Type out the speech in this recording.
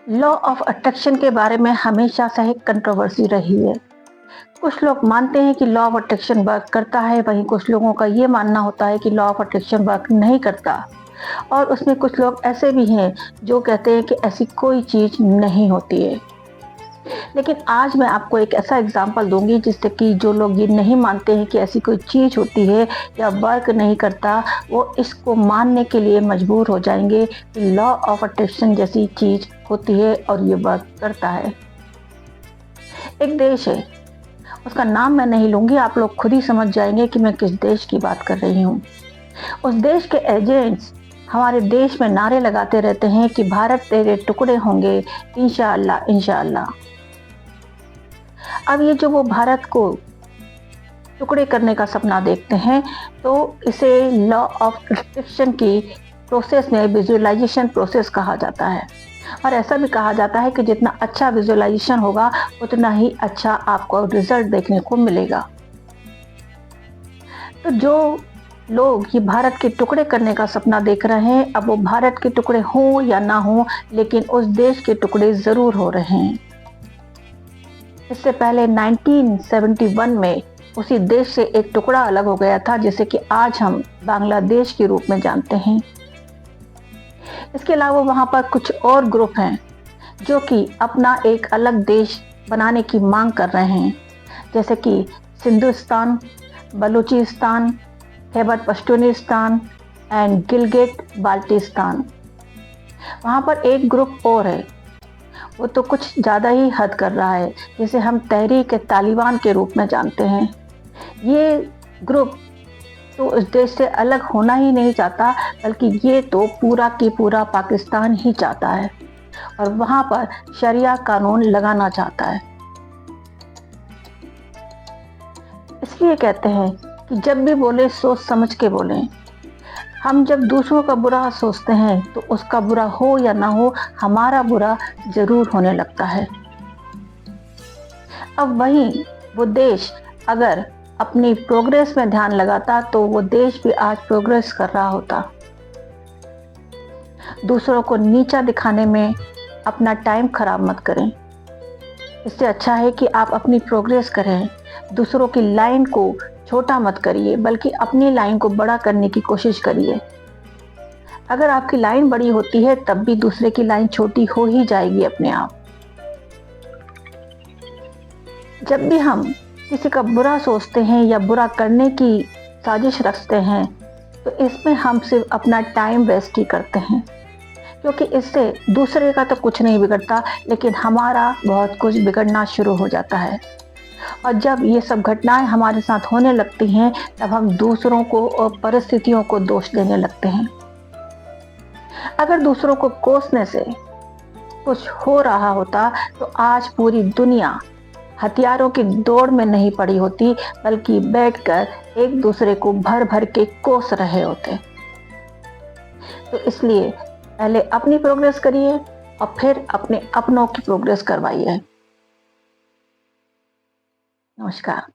Law of attraction के बारे में हमेशा से एक कंट्रोवर्सी रही है। कुछ लोग मानते हैं कि लॉ ऑफ अट्रैक्शन वर्क करता है, वहीं कुछ लोगों का ये मानना होता है कि लॉ ऑफ अट्रैक्शन वर्क नहीं करता। और उसमें कुछ लोग ऐसे भी हैं जो कहते हैं कि ऐसी कोई चीज़ नहीं होती है। लेकिन आज मैं आपको एक ऐसा एग्जाम्पल दूंगी जिससे कि जो लोग ये नहीं मानते हैं कि ऐसी कोई चीज़ होती है या वर्क नहीं करता, वो इसको मानने के लिए मजबूर हो जाएंगे कि लॉ ऑफ अट्रैक्शन जैसी चीज़ होती है और ये वर्क करता है। एक देश है, उसका नाम मैं नहीं लूंगी, आप लोग खुद ही समझ जाएंगे कि मैं किस देश की बात कर रही हूँ। उस देश के एजेंट्स हमारे देश में नारे लगाते रहते हैं कि भारत तेरे टुकड़े होंगे, इंशाअल्लाह इंशाअल्लाह। अब ये जो वो भारत को टुकड़े करने का सपना देखते हैं, तो इसे लॉ ऑफ अट्रैक्शन की प्रोसेस में विजुअलाइजेशन प्रोसेस कहा जाता है। और ऐसा भी कहा जाता है कि जितना अच्छा विजुअलाइजेशन होगा उतना ही अच्छा आपको रिजल्ट देखने को मिलेगा। तो जो लोग ये भारत के टुकड़े करने का सपना देख रहे हैं, अब वो भारत के टुकड़े हों या ना हों, लेकिन उस देश के टुकड़े ज़रूर हो रहे हैं। इससे पहले 1971 में उसी देश से एक टुकड़ा अलग हो गया था, जिसे कि आज हम बांग्लादेश के रूप में जानते हैं। इसके अलावा वहाँ पर कुछ और ग्रुप हैं जो कि अपना एक अलग देश बनाने की मांग कर रहे हैं, जैसे कि सिंधुस्तान, बलूचिस्तान, खैबर पख्तूनख्वा एंड गिलगिट बाल्टिस्तान। वहाँ पर एक ग्रुप और है, वो तो कुछ ज़्यादा ही हद कर रहा है, जिसे हम तहरीक तालिबान के रूप में जानते हैं। ये ग्रुप तो इस देश से अलग होना ही नहीं चाहता, बल्कि ये तो पूरा की पूरा पाकिस्तान ही चाहता है और वहाँ पर शरिया कानून लगाना चाहता है। इसलिए कहते हैं कि जब भी बोले सोच समझ के बोलें। हम जब दूसरों का बुरा सोचते हैं तो उसका बुरा हो या ना हो, हमारा बुरा जरूर होने लगता है। अब वही वो देश अगर अपनी प्रोग्रेस में ध्यान लगाता तो वो देश भी आज प्रोग्रेस कर रहा होता। दूसरों को नीचा दिखाने में अपना टाइम खराब मत करें। इससे अच्छा है कि आप अपनी प्रोग्रेस करें। दूसरों की लाइन को छोटा मत करिए, बल्कि अपनी लाइन को बड़ा करने की कोशिश करिए। अगर आपकी लाइन बड़ी होती है तब भी दूसरे की लाइन छोटी हो ही जाएगी अपने आप। जब भी हम किसी का बुरा सोचते हैं या बुरा करने की साजिश रखते हैं, तो इसमें हम सिर्फ अपना टाइम वेस्ट ही करते हैं, क्योंकि इससे दूसरे का तो कुछ नहीं बिगड़ता, लेकिन हमारा बहुत कुछ बिगड़ना शुरू हो जाता है। और जब ये सब घटनाएं हमारे साथ होने लगती हैं, तब हम दूसरों को और परिस्थितियों को दोष देने लगते हैं। अगर दूसरों को कोसने से कुछ हो रहा होता तो आज पूरी दुनिया हथियारों की दौड़ में नहीं पड़ी होती, बल्कि बैठकर एक दूसरे को भर भर के कोस रहे होते। तो इसलिए पहले अपनी प्रोग्रेस करिए और फिर अपने अपनों की प्रोग्रेस करवाइए। नमस्कार।